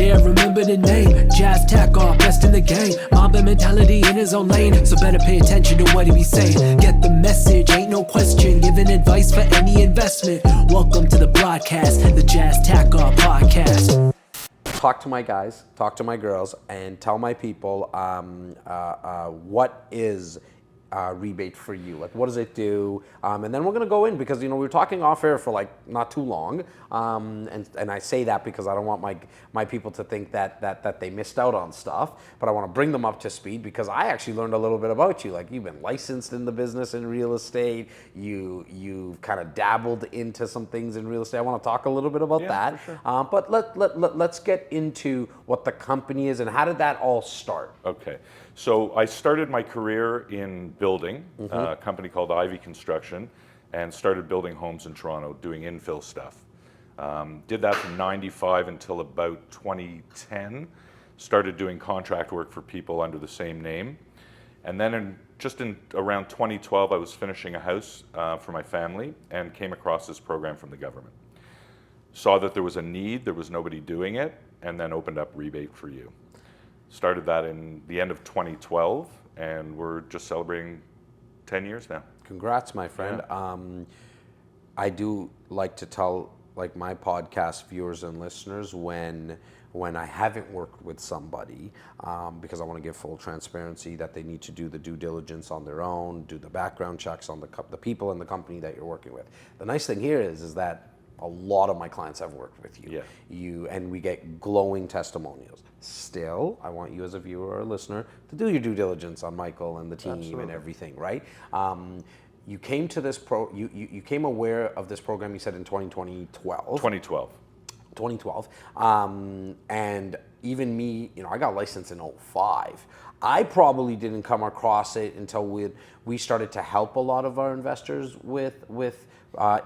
Yeah, remember the name, Jazz Takhar, best in the game. Mamba mentality in his own lane, so better pay attention to what he be saying. Get the message, ain't no question, giving advice for any investment. Welcome to the broadcast, the Jazz Takhar podcast. Talk to my guys, talk to my girls, and tell my people what is rebate for you. Like, what does it do? And then we're gonna go in because we were talking off air for like not too long, and I say that because I don't want my people to think that they missed out on stuff. But I want to bring them up to speed because I actually learned a little bit about you. Like, you've been licensed in the business in real estate. You've kind of dabbled into some things in real estate. I want to talk a little bit about that. For sure. But let's get into what the company is and how did that all start. Okay. So I started my career in building, a company called Ivy Construction, and started building homes in Toronto, doing infill stuff. Did that from 95 until about 2010. Started doing contract work for people under the same name. And then in around 2012, I was finishing a house for my family and came across this program from the government. Saw that there was a need, there was nobody doing it, and then opened up Rebate for You. Started that in the end of 2012, and we're just celebrating 10 years now. Congrats, my friend. Yeah. I do like to tell my podcast viewers and listeners when I haven't worked with somebody, because I want to give full transparency that they need to do the due diligence on their own, do the background checks on the people in the company that you're working with. The nice thing here is that a lot of my clients have worked with you. Yeah. And we get glowing testimonials. Still, I want you as a viewer or a listener to do your due diligence on Michael and the team. Absolutely. And everything, right? You came to this you came aware of this program, you said, in 2012. 2012. And even me, I got licensed in 2005. I probably didn't come across it until we started to help a lot of our investors with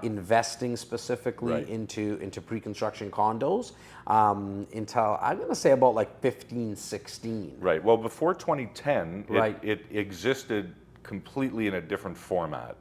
investing specifically right. into pre-construction condos until I'm going to say about 15, 16. Right. Well, before 2010, right. it existed completely in a different format.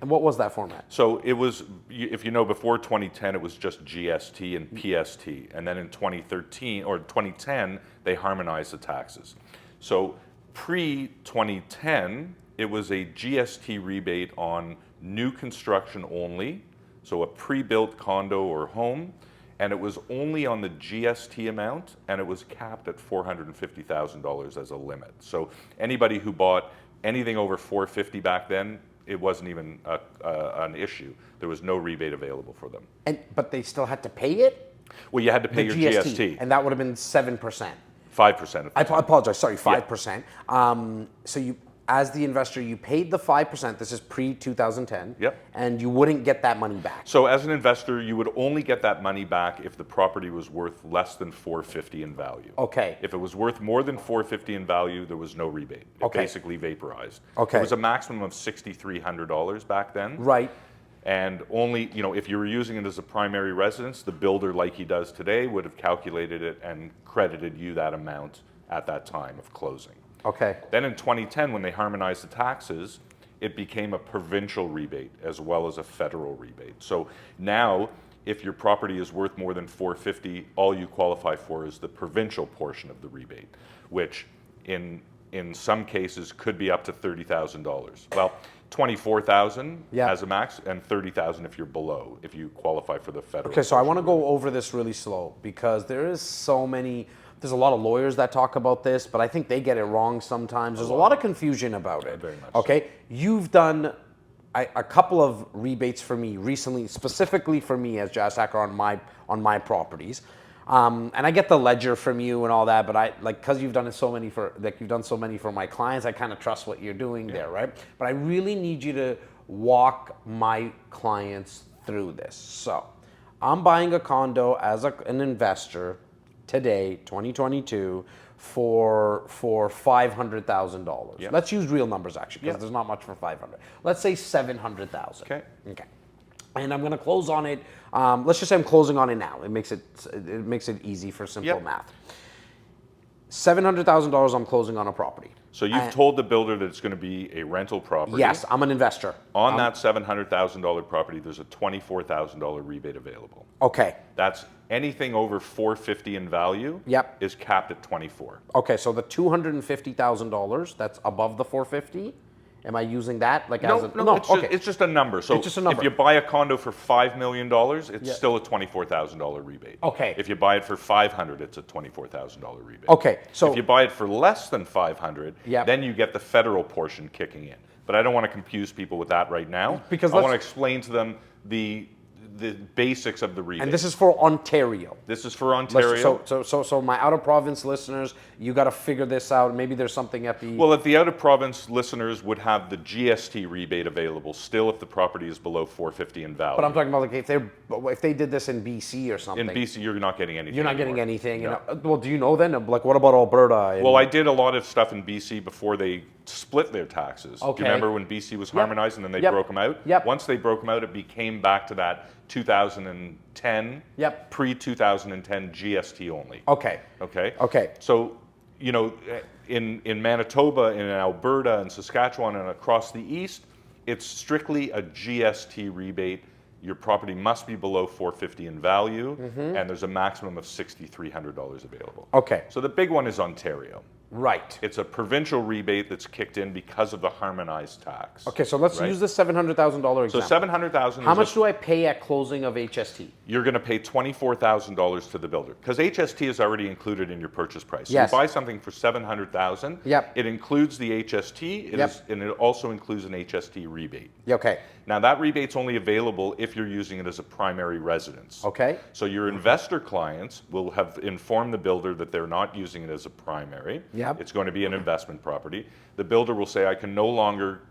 And what was that format? So it was, if you know, before 2010, it was just GST and PST. And then in 2010, they harmonized the taxes. So pre-2010, it was a GST rebate on new construction only, so a pre-built condo or home, and it was only on the GST amount, and it was capped at $450,000 as a limit. So anybody who bought anything over $450,000 back then, it wasn't even an issue. There was no rebate available for them. But they still had to pay it? Well, you had to pay your GST. And that would have been 7%. 5%. I apologize, sorry, 5%. Yeah. So you, as the investor, you paid the 5%, this is pre-2010, yep. And you wouldn't get that money back. So as an investor, you would only get that money back if the property was worth less than $450,000 in value. Okay. If it was worth more than $450,000 in value, there was no rebate. It basically vaporized. Okay. It was a maximum of $6,300 back then. Right. And only, if you were using it as a primary residence, the builder, like he does today, would have calculated it and credited you that amount at that time of closing. Okay. Then in 2010, when they harmonized the taxes, it became a provincial rebate as well as a federal rebate. So now, if your property is worth more than $450,000, all you qualify for is the provincial portion of the rebate, which in some cases could be up to $30,000. Well, $24,000 as a max, and $30,000 if you're below, if you qualify for the federal. Okay, so I want to go over this really slow because there's a lot of lawyers that talk about this, but I think they get it wrong sometimes. There's a lot of confusion about it. Very much okay, so. You've done a couple of rebates for me recently, specifically for me as Jazz Takhar on my properties. And I get the ledger from you and all that, but because you've done so many for my clients, I kind of trust what you're doing there, right? But I really need you to walk my clients through this. So I'm buying a condo as an investor today, 2022, for $500,000. Yep. Let's use real numbers actually, because there's not much for $500,000. Let's say $700,000. Okay. And I'm going to close on it. Let's just say I'm closing on it now. It makes it easy for simple math. $700,000 I'm closing on a property. So you've told the builder that it's going to be a rental property. Yes, I'm an investor. On that $700,000 property, there's a $24,000 rebate available. Okay. That's anything over $450 in value. Yep. Is capped at 24. Okay, so the $250,000 that's above the 450. Am I using that like as a no? okay. It's just a number. So It's just a number. if you buy a condo for $5 million, it's still a $24,000 rebate. Okay. If you buy it for $500, it's a $24,000 rebate. Okay, so if you buy it for less than $500, Yep. then you get the federal portion kicking in. But I don't want to confuse people with that right now. Because I want to explain to them the basics of the rebate. and this is for Ontario. This is for Ontario. So my out of province listeners, you got to figure this out. Maybe there's something at the Well, if the out of province listeners would have the GST rebate available still if the property is below $450 in value. But I'm talking about like if they did this in BC or something. In BC, you're not getting anything. You're not getting anymore. anything. No. Well, do you know then? Like, what about Alberta? Well, I did a lot of stuff in BC before they split their taxes. Okay. Do you remember when BC was harmonized and then they Yep. broke them out? Yep. Once they broke them out, it became back to that 2010, Yep. pre-2010 GST only. Okay. Okay? Okay. So, you know, in Manitoba, in Alberta, and Saskatchewan, and across the east, it's strictly a GST rebate. Your property must be below $450 in value, and there's a maximum of $6,300 available. Okay. So the big one is Ontario. Right. It's a provincial rebate that's kicked in because of the harmonized tax. Okay, so let's use the $700,000 So example. $700,000. How much do I pay at closing of HST? You're going to pay $24,000 to the builder because HST is already included in your purchase price. So Yes. you buy something for $700,000. Yep. It includes the HST. And it also includes an HST rebate. Okay. Now that rebate's only available if you're using it as a primary residence. Okay. So your investor clients will have informed the builder that they're not using it as a primary. Yep. It's going to be an investment property. The builder will say, you can no longer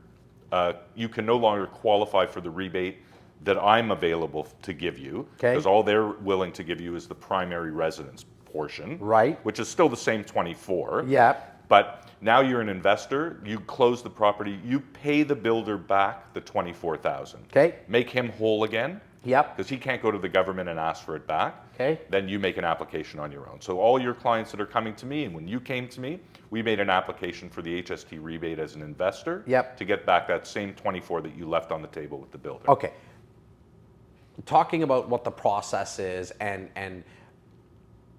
qualify for the rebate that I'm available to give you. Okay. Because all they're willing to give you is the primary residence portion. Right. Which is still the same 24. Yep. But now you're an investor, you close the property, you pay the builder back the $24,000. Okay. Make him whole again. Yep. Because he can't go to the government and ask for it back. Okay. Then you make an application on your own. So all your clients that are coming to me, and when you came to me, we made an application for the HST rebate as an investor. Yep. To get back that same 24 that you left on the table with the builder. Okay. Talking about what the process is and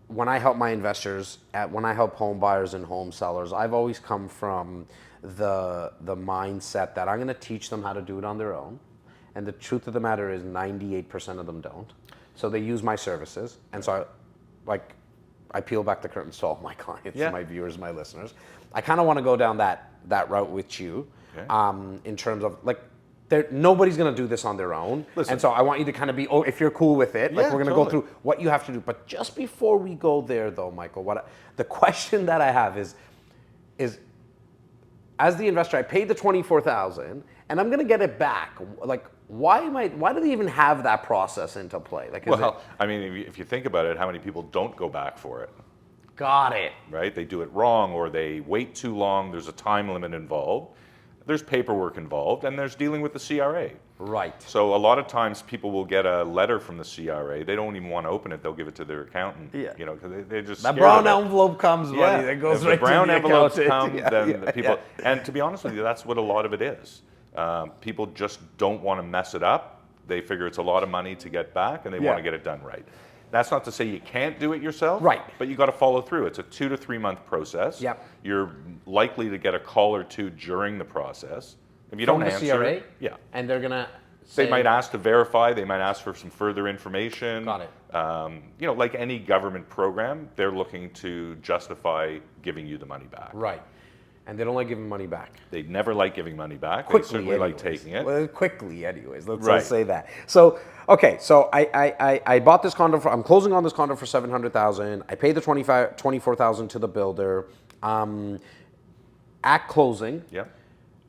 when I help my investors, when I help home buyers and home sellers, I've always come from the mindset that I'm going to teach them how to do it on their own. And the truth of the matter is 98% of them don't. So they use my services. And so I peel back the curtains to all my clients, my viewers, my listeners. I kind of want to go down that route with you in terms of nobody's going to do this on their own. Listen. And so I want you to kind of be, if you're cool with it, we're going to go totally. through what you have to do. But just before we go there though, Michael, the question that I have is as the investor, I paid the $24,000 and I'm going to get it back. Like, why do they even have that process into play? Like, I mean, if you think about it, how many people don't go back for it? Got it. Right? They do it wrong or they wait too long. There's a time limit involved. There's paperwork involved, and there's dealing with the CRA. Right. So a lot of times people will get a letter from the CRA. They don't even want to open it. They'll give it to their accountant. Yeah. You know, because they just That scared brown of it. envelope comes, buddy. That goes if right the brown to the envelopes accountant. come, then the people. And to be honest with you, that's what a lot of it is. People just don't want to mess it up. They figure it's a lot of money to get back, and they want to get it done right. That's not to say you can't do it yourself, right? But you got to follow through. It's a 2 to 3 month process. Yep. You're likely to get a call or two during the process. If you don't answer, CRA? yeah, and they're gonna. Say, they might ask to verify. They might ask for some further information. Got it. You know, like any government program, they're looking to justify giving you the money back. Right. And they don't like giving money back. They never like giving money back. Quickly, they certainly like taking it. Well, quickly, anyways. Let's say that. So, okay. So I bought this condo I'm closing on this condo for $700,000. I paid the $24,000 to the builder. At closing. Yeah.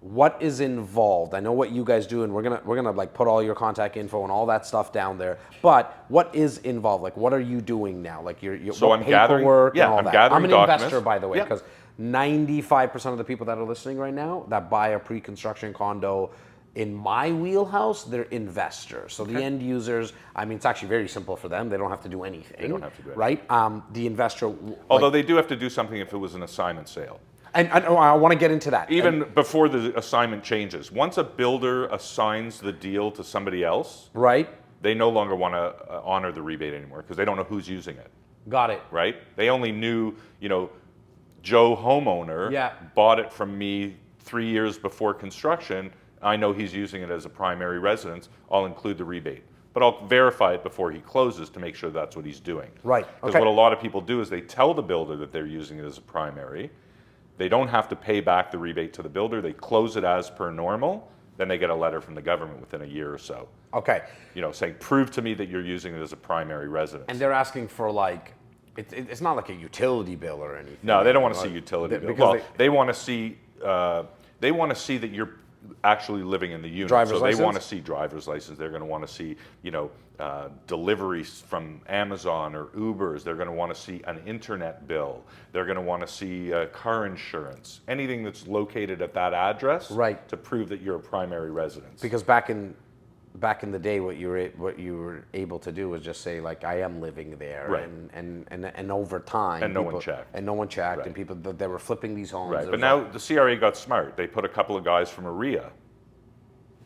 What is involved? I know what you guys do, and we're gonna like put all your contact info and all that stuff down there. But what is involved? Like, what are you doing now? Like, so I'm gathering, and all that. gathering I'm an documents. investor, by the way, because 95% of the people that are listening right now that buy a pre-construction condo, In my wheelhouse, they're investors. So the end users, I mean, it's actually very simple for them. They don't have to do anything. They don't have to do anything. Right? The investor... Although they do have to do something if it was an assignment sale. And I want to get into that. Even before the assignment changes. Once a builder assigns the deal to somebody else, right? They no longer want to honor the rebate anymore because they don't know who's using it. Got it. Right? They only knew, Joe homeowner bought it from me 3 years before construction. I know he's using it as a primary residence. I'll include the rebate. But I'll verify it before he closes to make sure that's what he's doing. Right. Because what a lot of people do is they tell the builder that they're using it as a primary. They don't have to pay back the rebate to the builder. They close it as per normal. Then they get a letter from the government within a year or so. Okay. Saying, prove to me that you're using it as a primary residence. And they're asking for it's not like a utility bill or anything. No, they don't want to see utility bill. Well, they want to see that you're actually living in the unit. Driver's license? They want to see driver's license. They're going to want to see, deliveries from Amazon or Ubers. They're going to want to see an internet bill. They're going to want to see car insurance. Anything that's located at that address, right, to prove that you're a primary residence. Because back in the day, what you were able to do was just say I am living there, right, and over time, and no one checked, right, and people they were flipping these homes. Right, but now the CRA got smart. They put a couple of guys from REA.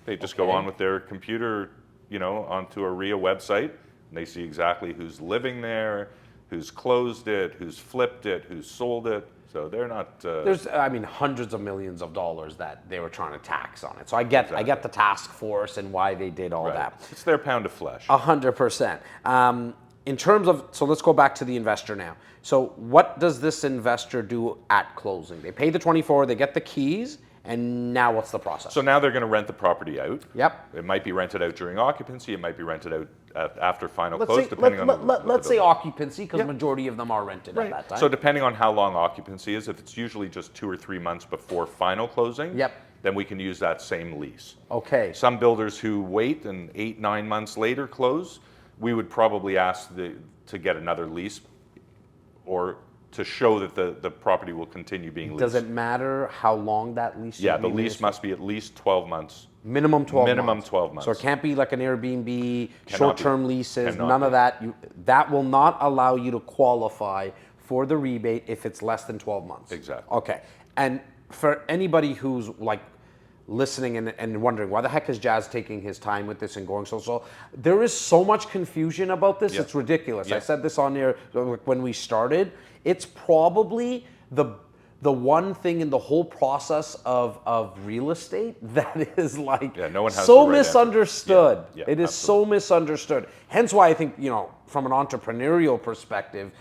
They just go on with their computer, onto a REA website, and they see exactly who's living there, who's closed it, who's flipped it, who's sold it. So they're not. There's, hundreds of millions of dollars that they were trying to tax on it. So I get the task force and why they did all that. It's their pound of flesh. 100%. In terms of, so let's go back to the investor now. So what does this investor do at closing? They pay the 24, they get the keys, and now what's the process? So now they're going to rent the property out. Yep. It might be rented out during occupancy. It might be rented out after final close, depending on. Let's say occupancy, because majority of them are rented at that time. So depending on how long occupancy is, if it's usually just 2 or 3 months before final closing, then we can use that same lease. Okay. Some builders who wait and 8-9 months later close, we would probably ask to get another lease, or to show that the property will continue being leased. Does it matter how long that lease is? Yeah, the lease must be at least 12 months. Minimum 12 months. Minimum 12 months. So it can't be like an Airbnb, short-term leases, none of that. That will not allow you to qualify for the rebate if it's less than 12 months. Exactly. Okay. And for anybody who's listening and wondering, why the heck is Jazz taking his time with this and going so, there is so much confusion about this, it's ridiculous. I said this on there when we started. It's probably the one thing in the whole process of real estate that is no one has so the right misunderstood. It is absolutely. So misunderstood. Hence why I think, from an entrepreneurial perspective,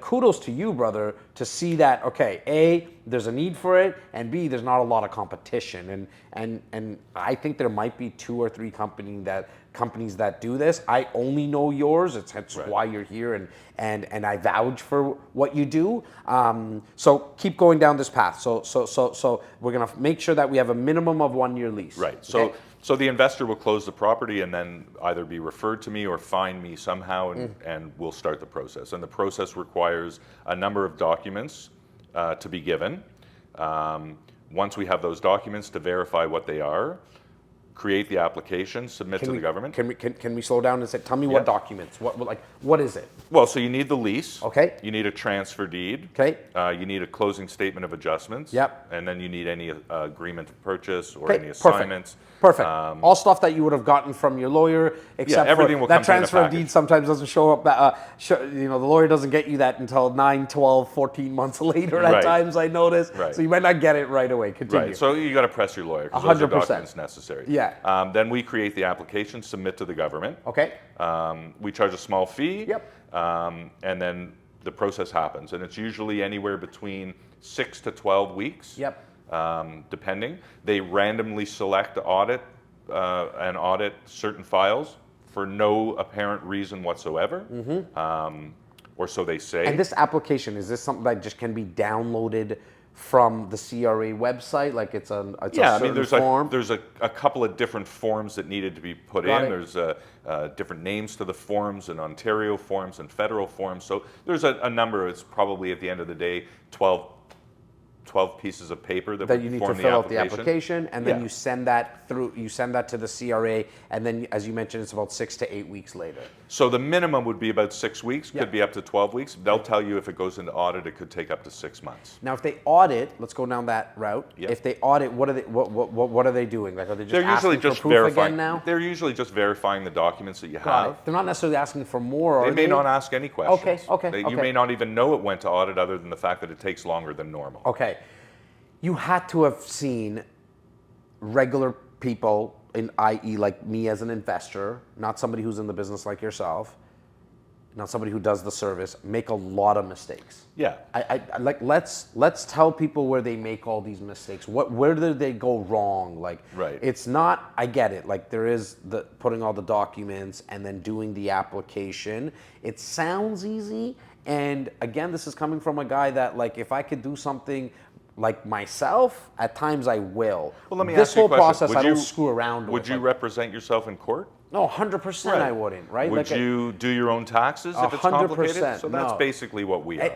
kudos to you, brother, to see that, okay, A, there's a need for it, and B, there's not a lot of competition. And I think there might be 2 or 3 companies that do this. I only know yours. It's why you're here, and I vouch for what you do. So keep going down this path. So we're gonna make sure that we have a minimum of 1-year lease. Right. Okay? So the investor will close the property and then either be referred to me or find me somehow, and we'll start the process. And the process requires a number of documents to be given. Once we have those documents, to verify what they are, create the application, submit to the government. Can we slow down and say, tell me what documents? What is it? Well, so you need the lease. Okay. You need a transfer deed. Okay. You need a closing statement of adjustments. Yep. And then you need any agreement of purchase or any assignments. Perfect. All stuff that you would have gotten from your lawyer, except everything will that come transfer in a of deed package. sometimes doesn't show up. The lawyer doesn't get you that until 9, 12, 14 months later at times, I notice. Right. So you might not get it right away. Continue. Right. So you got to press your lawyer because those are 100%. documents necessary. Yeah. Then we create the application, submit to the government. Okay. We charge a small fee. Yep. And then the process happens, and it's usually anywhere between 6 to 12 weeks. Yep. Depending. They randomly select and audit certain files for no apparent reason whatsoever, or so they say. And this application, is this something that just can be downloaded from the CRA website? It's a certain form? There's a couple of different forms that needed to be put in. There's different names to the forms, and Ontario forms and federal forms. So there's a number. It's probably at the end of the day 12 12 pieces of paper that that would you need to form the fill out the application. application, and then Yeah. you send that through. You send that to the CRA, and then, as you mentioned, it's about 6 to 8 weeks later. So the minimum would be about 6 weeks, Yeah. could be up to 12 weeks. They'll tell you if it goes into audit, it could take up to 6 months. Now, if they audit, let's go down that route. Yep. If they audit, what are they? What are they doing? Like, are they just They're usually asking just for proof verifying. again now? They're usually just verifying the documents that you Got have. it. They're not necessarily asking for more. They Are may not ask any questions. Okay. You may not even know it went to audit, other than the fact that it takes longer than normal. Okay. You had to have seen regular people, i.e., like me as an investor, not somebody who's in the business like yourself, not somebody who does the service, make a lot of mistakes. Yeah. I like let's tell people where they make all these mistakes. Where did they go wrong? Like, Right. It's not. I get it. Like, there is the putting all the documents and then doing the application. It sounds easy, and again, this is coming from a guy that, like, if I could do something like myself, at times I will. Well, let me this ask you a whole question. process, Would I don't you- screw around with. Would you represent yourself in court? No, 100% I wouldn't. Right? Would Like, you do your own taxes if it's complicated? 100%, So that's no. basically what we are.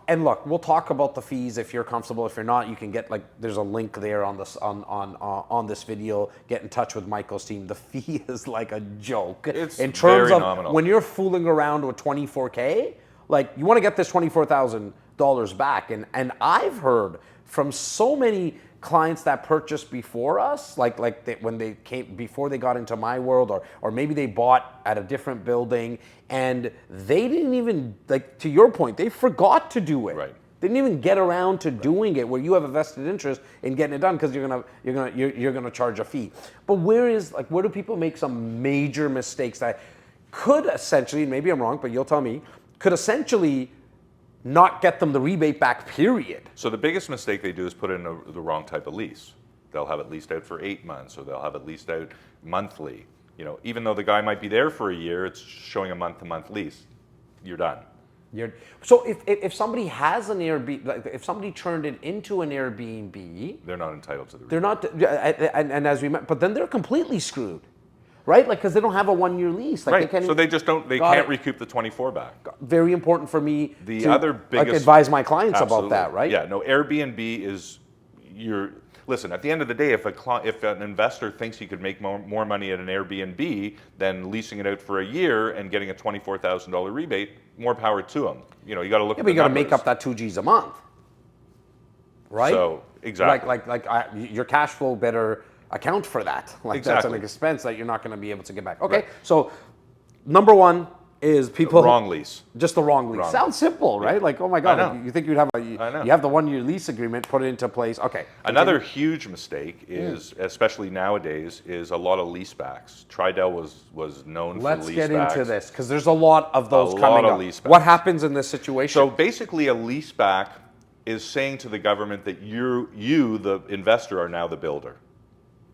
And look, we'll talk about the fees if you're comfortable. If you're not, you can get, like, there's a link there on this on this video. Get in touch with Michael's team. The fee is like a joke. It's in terms very of nominal. when you're fooling around with 24K, like, you want to get this $24,000 back. And I've heard from so many clients that purchased before us, when they came before they got into my world, or maybe they bought at a different building and they didn't even, like, to your point, they forgot to do it. Right. They didn't even get around to doing it, where you have a vested interest in getting it done because you're gonna charge a fee. But where do people make some major mistakes that could essentially, maybe I'm wrong, but you'll tell me, could essentially not get them the rebate back, period? So the biggest mistake they do is put in the wrong type of lease. They'll have it leased out for 8 months, or they'll have it leased out monthly. You know, even though the guy might be there for a year, it's showing a month-to-month lease. You're done. So if somebody has an Airbnb, like, if somebody turned it into an Airbnb, They're not entitled to the they're rebate. not, and as we met, but then they're completely screwed, right? Like, because they don't have a 1-year lease. Like, Right. They So they just don't. They Got can't it. recoup the 24 back. Very important for me The to, other like, biggest advise my clients Absolutely. about that, right? Yeah. No. Airbnb is your. Listen. At the end of the day, if an investor thinks he could make more money at an Airbnb than leasing it out for a year and getting a $24,000 rebate, more power to him. You know, you got to look at But the you got to make numbers. up that 2 G's a month, right? So exactly. Your cash flow better account for that. Like, that's an Exactly. expense that you're not going to be able to get back. Okay, Right. so number one is people Wrong lease. Just the wrong lease. Wrong. Sounds simple, right? Yeah. Like, oh my God, I know. like, you think you'd have I know. you have the 1-year lease agreement, put it into place. Okay. Another huge mistake is, especially nowadays, is a lot of leasebacks. Tridel was known Let's for leasebacks. get into this, because there's a lot of those A coming lot of up. leasebacks. What happens in this situation? So basically, a leaseback is saying to the government that you, the investor, are now the builder.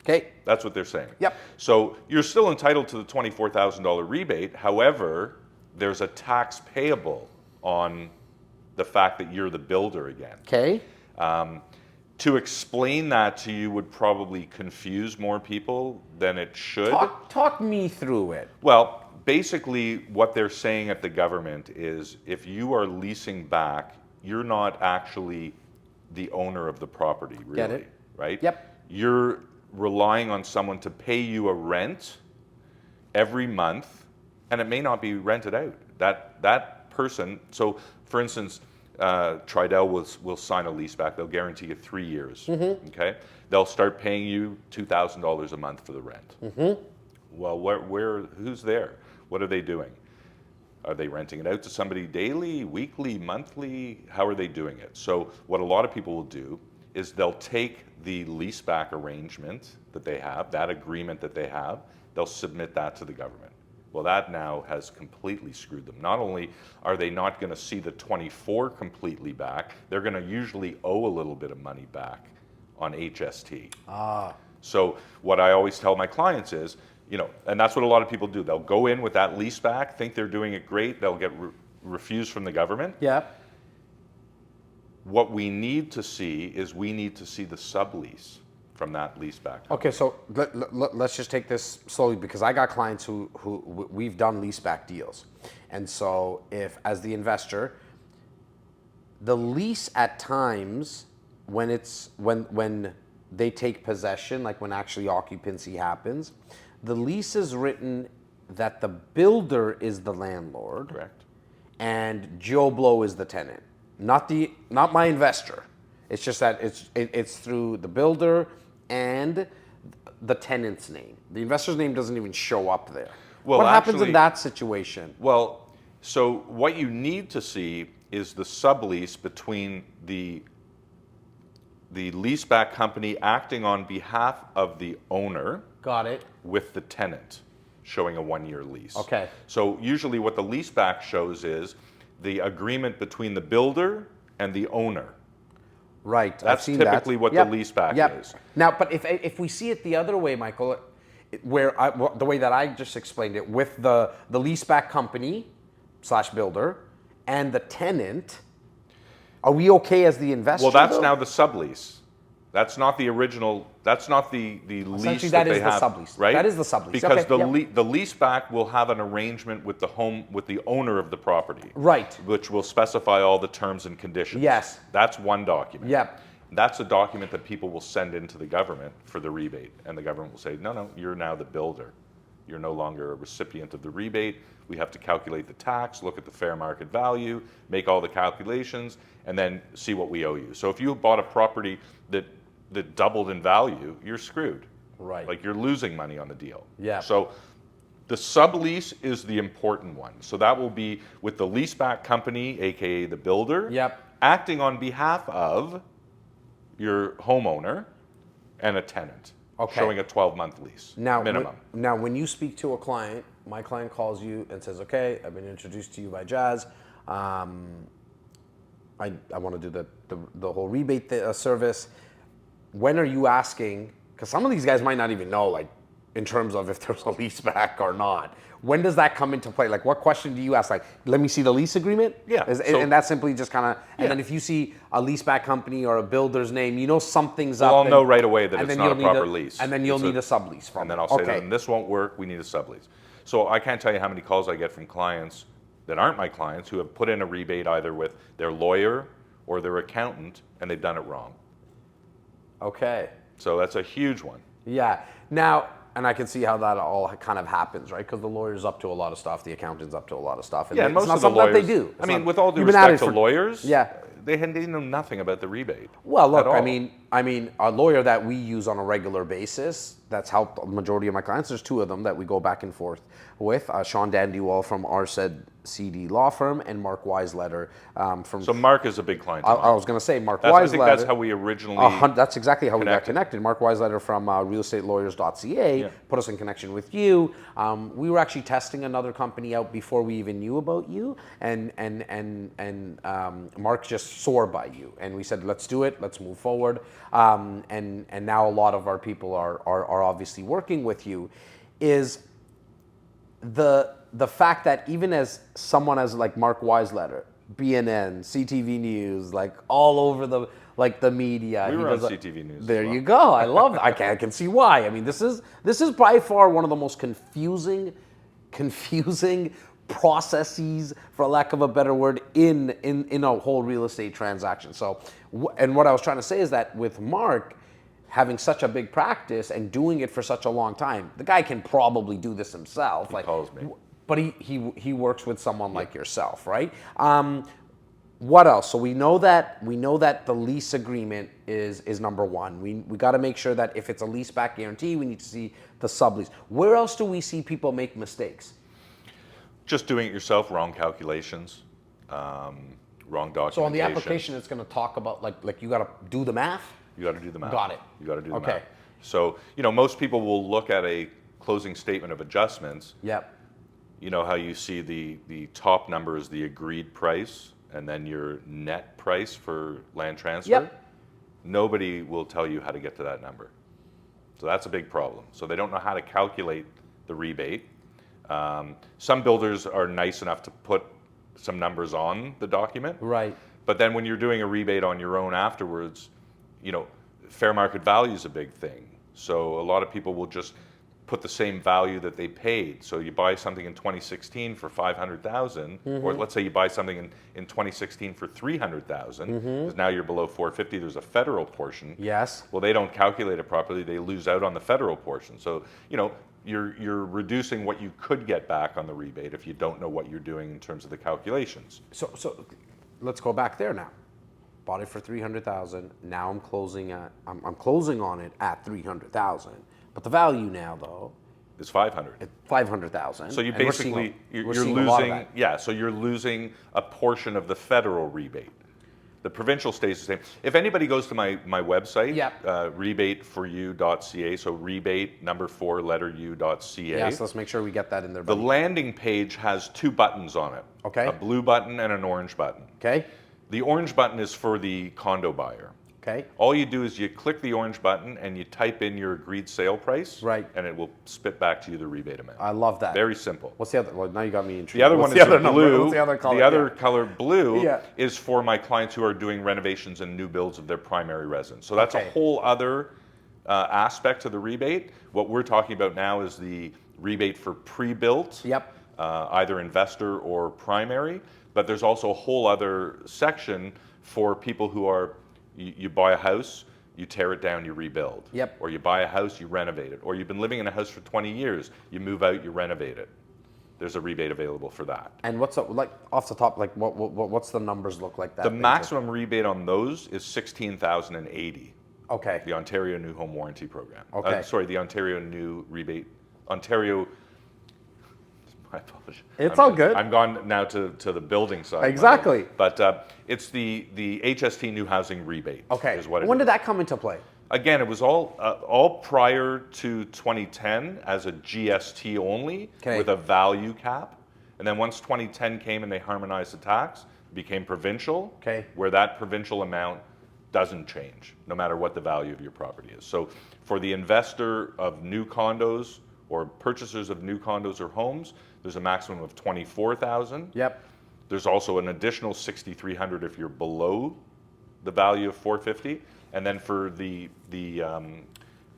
okay. That's what they're saying. Yep. So you're still entitled to the $24,000 rebate. However, there's a tax payable on the fact that you're the builder again. Okay. To explain that to you would probably confuse more people than it should. Talk me through it. Well, basically, what they're saying at the government is if you are leasing back, you're not actually the owner of the property, really. Get it. Right? Yep. You're relying on someone to pay you a rent every month, and it may not be rented out. That person, so for instance, Tridel will sign a lease back. They'll guarantee you 3 years. Mm-hmm. Okay, they'll start paying you $2,000 a month for the rent. Mm-hmm. Well, who's there? What are they doing? Are they renting it out to somebody daily, weekly, monthly? How are they doing it? So what a lot of people will do is they'll take the leaseback arrangement that they have, that agreement that they have, they'll submit that to the government. Well, that now has completely screwed them. Not only are they not going to see the 24 completely back, they're going to usually owe a little bit of money back on HST. So what I always tell my clients is, and that's what a lot of people do. They'll go in with that lease back, think they're doing it great. They'll get refused from the government. Yeah. What we need to see is the sublease from that lease back. Okay, so let's just take this slowly, because I got clients who we've done leaseback deals. And so if, as the investor, the lease at times when they take possession, like when actually occupancy happens, the lease is written that the builder is the landlord. Correct. And Joe Blow is the tenant, not my investor. It's just that it's through the builder and the tenant's name. The investor's name doesn't even show up there. Well, what happens actually, in that situation? Well, so what you need to see is the sublease between the leaseback company acting on behalf of the owner. Got it. With the tenant, showing a 1-year lease. Okay. So usually what the leaseback shows is the agreement between the builder and the owner. Right. That's typically what the leaseback is. Now, but if we see it the other way, Michael, the way that I just explained it, with the leaseback company / builder and the tenant, are we okay as the investor? Well, that's though? now the sublease. That's not the original. That's not the lease that they have. That is the sublease. Right? That is the sublease. Because Okay, the leaseback will have an arrangement with the owner of the property. Right. Which will specify all the terms and conditions. Yes. That's one document. Yep. That's a document that people will send into the government for the rebate, and the government will say, no, you're now the builder. You're no longer a recipient of the rebate. We have to calculate the tax, look at the fair market value, make all the calculations, and then see what we owe you. So if you bought a property that doubled in value, you're screwed. Right. Like you're losing money on the deal. Yeah. So the sublease is the important one. So that will be with the leaseback company, aka the builder, Yep. acting on behalf of your homeowner and a tenant. Okay. Showing a 12-month lease minimum. Now, when you speak to a client, my client calls you and says, "Okay, I've been introduced to you by Jazz. I want to do the whole rebate service." When are you asking? Because some of these guys might not even know, like, in terms of if there's a lease back or not. When does that come into play? Like, what question do you ask? Like, let me see the lease agreement? Yeah. And that's simply just kind of, and then if you see a lease back company or a builder's name, you know something's up. I'll know right away that and it's then not a proper lease. And then you'll need a sublease from And then it. I'll say to Okay. them, this won't work, we need a sublease. So I can't tell you how many calls I get from clients that aren't my clients who have put in a rebate either with their lawyer or their accountant, and they've done it wrong. Okay. So that's a huge one. Yeah. Now, and I can see how that all kind of happens, right? Because the lawyer's up to a lot of stuff, the accountant's up to a lot of stuff. And Yeah, and it's most not of the something lawyers, that they do. I mean, with all due You've been at respect it to lawyers, yeah. they know nothing about the rebate. Well, look, at all. I mean, a lawyer that we use on a regular basis, that's helped a majority of my clients. There's two of them that we go back and forth with. Sean Dandywall from RSED CD Law Firm and Mark Weisletter from... So Mark is a big client. I was going to say Mark I Weisletter. think that's how we originally That's exactly how we got connected. connected. Mark Weisletter from realestatelawyers.ca put us in connection with you. We were actually testing another company out before we even knew about you, and Mark just soared by you, and we said, let's do it, let's move forward. And now a lot of our people are obviously working with you. Is the fact that even as someone as like Mark Weisletter, BNN, CTV News, like all over the media. We were on CTV News. There you go. I love that. I can see why. I mean, this is by far one of the most confusing processes, for lack of a better word, in a whole real estate transaction. So, and what I was trying to say is that with Mark having such a big practice and doing it for such a long time, the guy can probably do this himself. He calls me. But he works with someone like yourself, right? What else? So we know that the lease agreement is number one. We got to make sure that if it's a lease back guarantee, we need to see the sublease. Where else do we see people make mistakes? Just doing it yourself, wrong calculations, wrong documentation. So on the application, it's going to talk about like you got to do the math. You got to do the math. Got it. You got to do the Okay. math. So most people will look at a closing statement of adjustments. Yep. You know how you see the top number is the agreed price, and then your net price for land transfer. Yep. Nobody will tell you how to get to that number. So that's a big problem. So they don't know how to calculate the rebate. Some builders are nice enough to put some numbers on the document. Right. But then when you're doing a rebate on your own afterwards, fair market value is a big thing. So a lot of people will just put the same value that they paid. So you buy something in 2016 for 500,000, or let's say you buy something in 2016 for 300,000, because now you're below 450. There's a federal portion. Yes. Well, they don't calculate it properly. They lose out on the federal portion. So you're reducing what you could get back on the rebate if you don't know what you're doing in terms of the calculations. So let's go back there now. Bought it for 300,000. Now I'm closing on it at 300,000. But the value now, though, Is 500. 500,000. So you And basically you're seeing a lot of losing, that. yeah. So you're losing a portion of the federal rebate. The provincial stays the same. If anybody goes to my website, Yep. rebateforyou.ca, so rebate number 4 letter u.ca. Yes, let's make sure we get that in there. The buddy. landing page has 2 buttons on it. Okay. A blue button and an orange button. Okay. The orange button is for the condo buyer. Okay. All you do is you click the orange button and you type in your agreed sale price. Right. And it will spit back to you the rebate amount. I love that. Very simple. What's the other? Well, now you got me intrigued. The other What's one is the other the number? blue. What's the other color? The other Yeah. color blue Yeah. is for my clients who are doing renovations and new builds of their primary residence. So that's Okay. a whole other aspect to the rebate. What we're talking about now is the rebate for pre-built, Yep. either investor or primary. But there's also a whole other section for people who are, you buy a house, you tear it down, you rebuild. Yep. Or you buy a house, you renovate it. Or you've been living in a house for 20 years, you move out, you renovate it. There's a rebate available for that. And what's up, like off the top, like what's the numbers look like that? The maximum rebate on those is $16,080. Okay. The Ontario New Home Warranty Program. Okay. Sorry, the Ontario New Rebate. Ontario. My apologies. It's all good. I'm gone now to the building side. Exactly. But it's the HST New Housing Rebate. Okay. Is what it When is. did that come into play? Again, it was all prior to 2010 as a GST only, Okay. with a value cap. And then once 2010 came and they harmonized the tax, it became provincial, Okay. where that provincial amount doesn't change, no matter what the value of your property is. So for the investor of new condos or purchasers of new condos or homes, there's a maximum of 24,000. Yep. There's also an additional 6,300 if you're below the value of 450. And then for the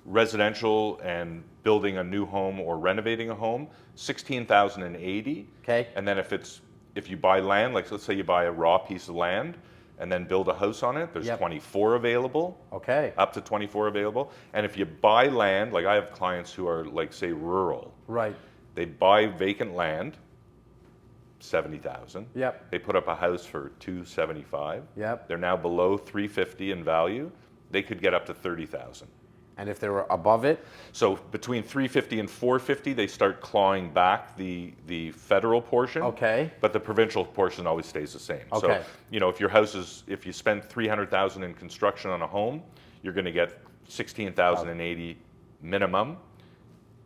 residential and building a new home or renovating a home, 16,080. Okay. And then if you buy land, like let's say you buy a raw piece of land and then build a house on it, there's Yep. 24 available. Okay. Up to 24 available. And if you buy land, like I have clients who are like say rural, Right. they buy vacant land, 70,000. Yep. They put up a house for 275. Yep. They're now below 350 in value. They could get up to 30,000. And if they were above it, So between 350 and 450, they start clawing back the federal portion. Okay. But the provincial portion always stays the same. Okay. So, if your house if you spend 300,000 in construction on a home, you're going to get 16,080 minimum.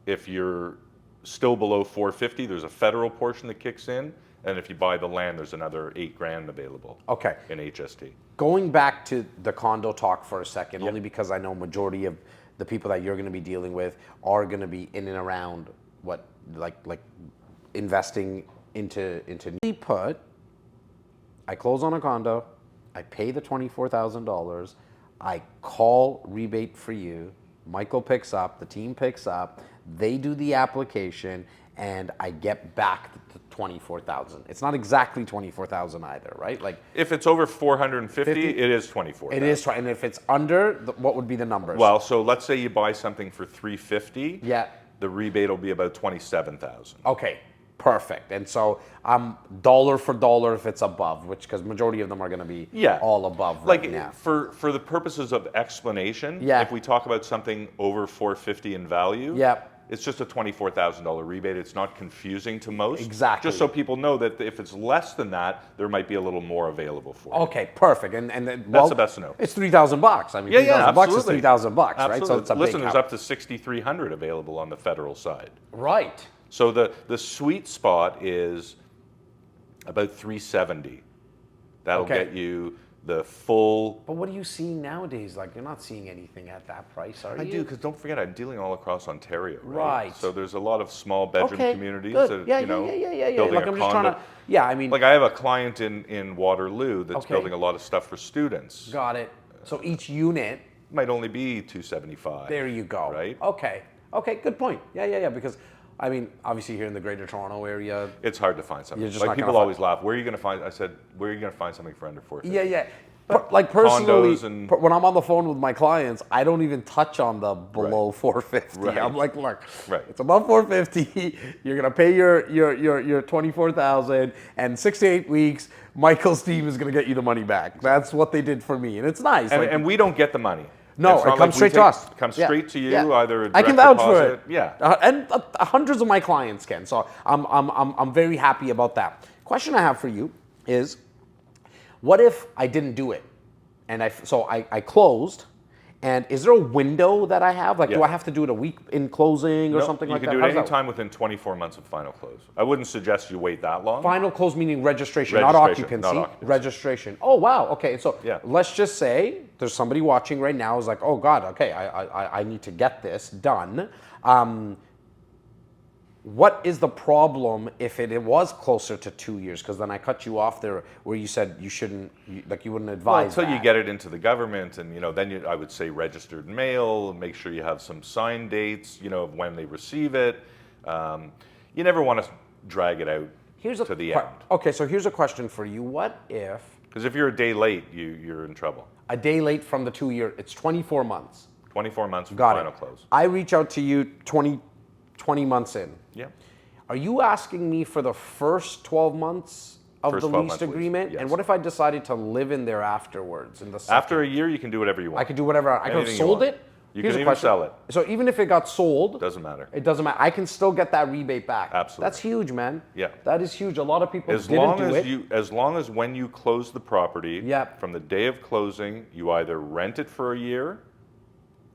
If you're still below 450, there's a federal portion that kicks in. And if you buy the land, there's another $8,000 available. Okay. In HST. Going back to the condo talk for a second, Yep. only because I know majority of the people that you're going to be dealing with are going to be in and around what like investing into put. I close on a condo, I pay the $24,000, I call Rebate for You, Michael picks up, the team picks up, they do the application, and I get back the 24,000. It's not exactly 24,000 either, right? Like If it's over 450, it is 24,000. it is, and if it's under, what would be the numbers? Well, so let's say you buy something for 350. Yeah. The rebate will be about 27,000. Okay, perfect. And so I'm dollar for dollar if it's above, which because majority of them are going to be all above right like now. for the purposes of explanation, Yeah. if we talk about something over 450 in value, Yeah. it's just a $24,000 rebate. It's not confusing to most. Exactly. Just so people know that if it's less than that, there might be a little more available for you. Okay, perfect. And then, That's the best to know. It's $3,000. I mean, Yeah, $3,000 absolutely. is $3,000, right? So Absolutely. it's a Listen, big there's help. up to 6,300 available on the federal side. Right. So the sweet spot is about 370. That'll Okay. get you the full. But what are you seeing nowadays? Like, you're not seeing anything at that price, are you? I do, because don't forget, I'm dealing all across Ontario, right? Right. So there's a lot of small bedroom Okay, communities good. that, Yeah, you know, yeah. building Like, a I'm just condo. trying to, yeah, I mean, Like I have a client in Waterloo that's Okay. building a lot of stuff for students. got it. So each unit, Might only be 275. there you go. Right? Okay. Okay, good point. Yeah. Because, I mean, obviously here in the Greater Toronto area, It's hard to find something. You're just Like not people gonna always laugh. Where are you going to find? I said, where are you going to find something for under 450? yeah. Like personally, Condos and- when I'm on the phone with my clients, I don't even touch on the below 450. Right. I'm like, look, Right. it's above 450. You're gonna pay your 24,000, and 6 to 8 weeks, Michael's team is gonna get you the money back. That's what they did for me, and it's nice. And we don't get the money. No, It's it not comes we straight to us. Comes Yeah, straight to you, yeah. either a I can direct vouch for deposit. it. Yeah. And hundreds of my clients can. So I'm very happy about that. Question I have for you is, what if I didn't do it, and I closed, and is there a window that I have? Like, do Yeah. I have to do it a week in closing or something like that? You How can do does it that anytime within 24 months of final close. I wouldn't suggest you wait that long. Final close meaning registration, not Registration, occupancy. not occupancy. Registration. Oh wow. Okay. So Yeah. let's just say there's somebody watching right now who's like, oh God, okay, I need to get this done. What is the problem if it was closer to 2 years? Because then I cut you off there where you said you shouldn't, you wouldn't Well, advise until you that. get it into the government, and then I would say registered mail. Make sure you have some sign dates, of when they receive it. You never want to drag it out to the end. Okay, so here's a question for you. What if Because if you're a day late, you're in trouble. a day late from the 2 year, it's 24 months. 24 months from Got final it. close. I reach out to you 20 months in. Yeah. Are you asking me for the first 12 months of First the 12 lease months lease, agreement? yes. And what if I decided to live in there afterwards? In the second? After a year, you can do whatever you want. I could do whatever. I could have Anything you sold want. it. You Here's can a even question. sell it. So even if it got sold, Doesn't matter. it doesn't matter. I can still get that rebate back. Absolutely. That's huge, man. Yeah. That is huge. A lot of people As didn't long do as it. as long as when you close the property, Yep. from the day of closing, you either rent it for a year,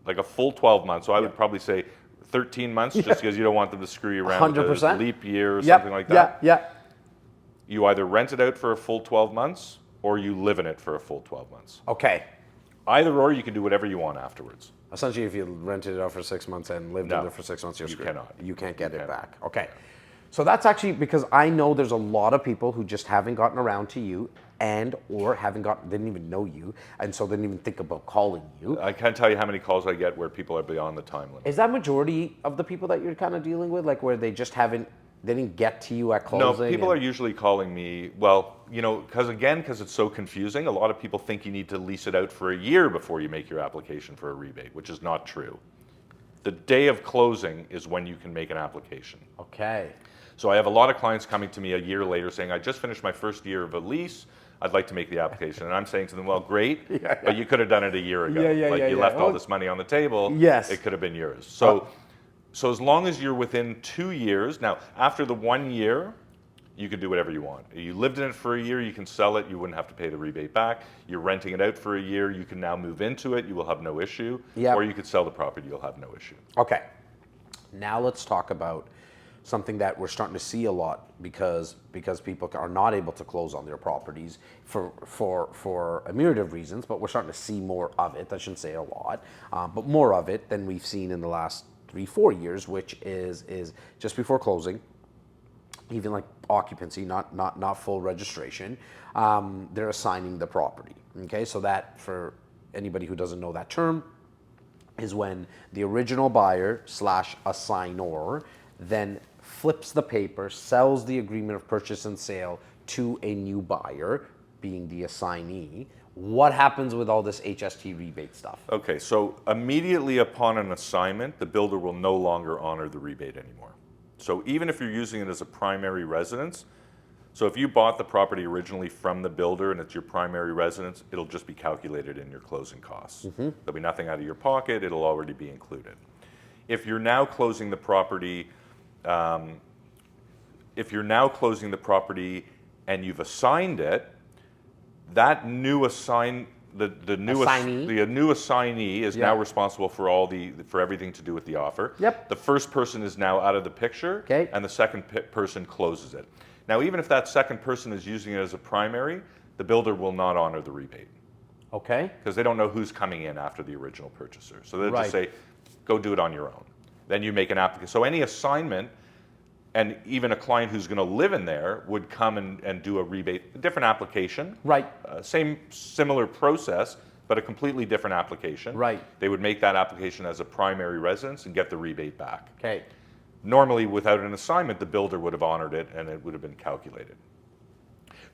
like a full 12 months. So I would probably say 13 months, just because you don't want them to screw you around with a 100%. leap year or Yep, something like that. Yeah. You either rent it out for a full 12 months, or you live in it for a full 12 months. Okay. Either or, you can do whatever you want afterwards. Essentially, if you rented it out for 6 months and lived in No, there for 6 months, you're you screwed. cannot. You can't get it can't. back. Okay. So that's actually because I know there's a lot of people who just haven't gotten around to you and or didn't even know you, and so didn't even think about calling you. I can't tell you how many calls I get where people are beyond the time limit. Is that majority of the people that you're kind of dealing with, like where they just they didn't get to you at closing? No, people are usually calling me, well, because it's so confusing, a lot of people think you need to lease it out for a year before you make your application for a rebate, which is not true. The day of closing is when you can make an application. Okay. So I have a lot of clients coming to me a year later saying, I just finished my first year of a lease, I'd like to make the application. And I'm saying to them, well, great, but you could have done it a year ago. You left all this money on the table, Yes. it could have been yours. So as long as you're within 2 years, now after the 1 year, you can do whatever you want. You lived in it for a year, you can sell it, you wouldn't have to pay the rebate back. You're renting it out for a year, you can now move into it, you will have no issue. Yep. Or you could sell the property, you'll have no issue. Okay. Now let's talk about something that we're starting to see a lot because people are not able to close on their properties for a myriad of reasons, but we're starting to see more of it. I shouldn't say a lot, but more of it than we've seen in the last 3-4 years, which is just before closing, even like occupancy, not full registration, they're assigning the property. Okay, so that, for anybody who doesn't know that term, is when the original buyer / assignor then flips the paper, sells the agreement of purchase and sale to a new buyer, being the assignee. What happens with all this HST rebate stuff? Okay, so immediately upon an assignment, the builder will no longer honor the rebate anymore. So even if you're using it as a primary residence, so if you bought the property originally from the builder and it's your primary residence, it'll just be calculated in your closing costs. There'll be nothing out of your pocket, it'll already be included. If you're now closing the property, and you've assigned it, that new the new assignee is now responsible for everything to do with the offer. Yep. The first person is now out of the picture, Okay. and the second person closes it. Now, even if that second person is using it as a primary, the builder will not honor the rebate Okay. because they don't know who's coming in after the original purchaser. So they'll Right. just say, go do it on your own. Then you make an application. So any assignment, and even a client who's going to live in there would come and do a rebate, a different application. Right. Similar process, but a completely different application. Right. They would make that application as a primary residence and get the rebate back. Okay. Normally, without an assignment, the builder would have honored it and it would have been calculated.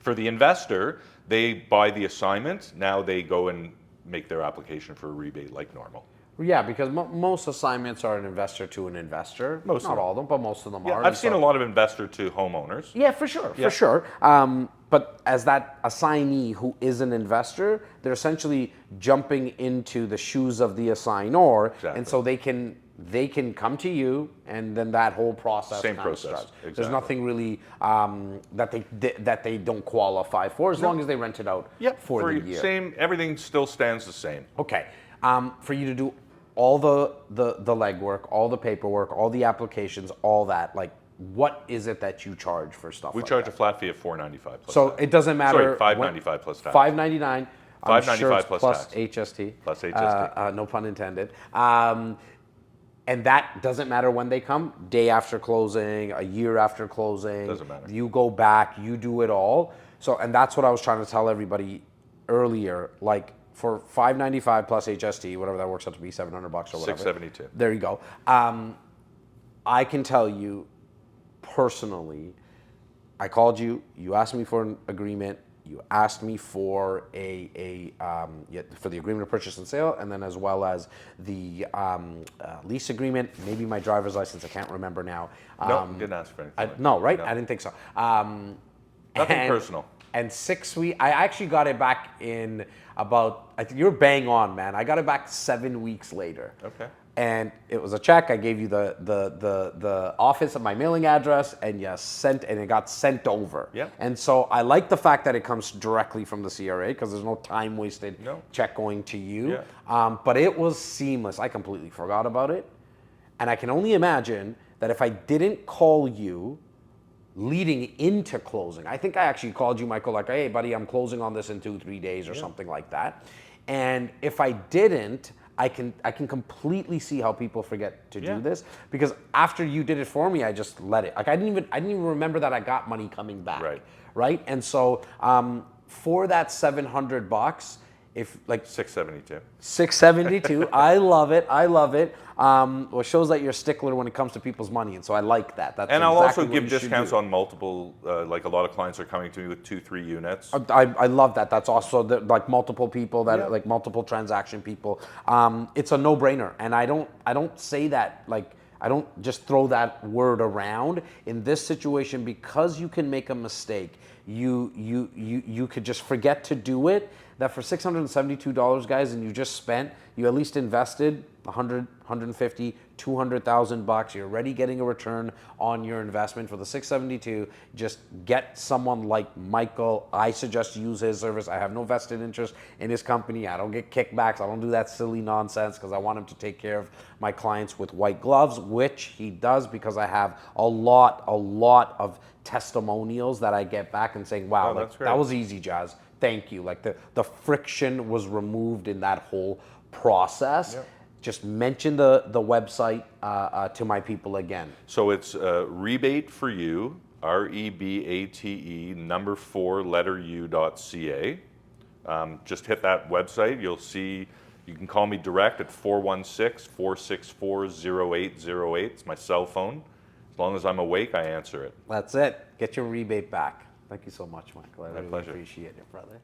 For the investor, they buy the assignment. Now they go and make their application for a rebate like normal. Yeah, because most assignments are an investor to an investor. Most Not of them. all of them, but most of them Yeah, are. I've seen a lot of investor to homeowners. Yeah, for sure, Yeah. for sure. But as that assignee who is an investor, they're essentially jumping into the shoes of the assignor, Exactly. and so they can come to you, and then that whole process. Same kind of process, starts. exactly. There's nothing really that they don't qualify for, as long as they rent it out for the year. Same, everything still stands the same. Okay, for you to do all the legwork, all the paperwork, all the applications, all that, like, what is it that you charge for stuff We like charge that? a flat fee of $4.95 plus So tax. it doesn't matter. Sorry, $5.95 plus tax. $5.99. I'm sure $5.95 it's plus plus tax. HST. Plus HST. No pun intended. And that doesn't matter when they come. Day after closing, a year after closing. Doesn't matter. You go back, you do it all. So, and that's what I was trying to tell everybody earlier. Like, for $5.95 plus HST, whatever that works out to be, $700 or whatever. $672. There you go. I can tell you personally, I called you. You asked me for an agreement. You asked me for for the agreement of purchase and sale, and then as well as the lease agreement. Maybe my driver's license. I can't remember now. No, didn't ask for anything. No, right? No. I didn't think so. Nothing personal. And 6 weeks. I actually got it back in about. I think you're bang on, man. I got it back 7 weeks later. Okay. And it was a check. I gave you the office of my mailing address, and and it got sent over. Yep. And so I like the fact that it comes directly from the CRA, because there's no time wasted check going to you. Yeah. But it was seamless. I completely forgot about it, and I can only imagine that if I didn't call you leading into closing, I think I actually called you, Michael, like, hey, buddy, I'm closing on this in 2-3 days or something like that. And if I didn't, I can completely see how people forget to do this, because after you did it for me, I just let it. Like, I didn't even remember that I got money coming back. Right. And so for that $700, if like $672, I love it. Well, it shows that you're a stickler when it comes to people's money, and so I like that. That's And I'll exactly also what give you should discounts do. on multiple, like a lot of clients are coming to me with 2-3 units. I love that. That's also like multiple people like multiple transaction people. It's a no-brainer, and I don't say that like. I don't just throw that word around. In this situation, because you can make a mistake, you could just forget to do it. That for $672, guys, and you at least invested $100, $150, $200,000. You're already getting a return on your investment for the $672. Just get someone like Michael. I suggest use his service. I have no vested interest in his company. I don't get kickbacks. I don't do that silly nonsense, because I want him to take care of my clients with white gloves, which he does, because I have a lot of testimonials that I get back and saying, wow, like, that was easy, Jazz. Thank you. Like, the friction was removed in that whole process. Yep. Just mention the website to my people again. So it's Rebate for You, REBATE, number 4, letter U.ca. Just hit that website. You'll see, you can call me direct at 416-464-0808. It's my cell phone. As long as I'm awake, I answer it. That's it. Get your rebate back. Thank you so much, Michael. I really pleasure. appreciate it, brother.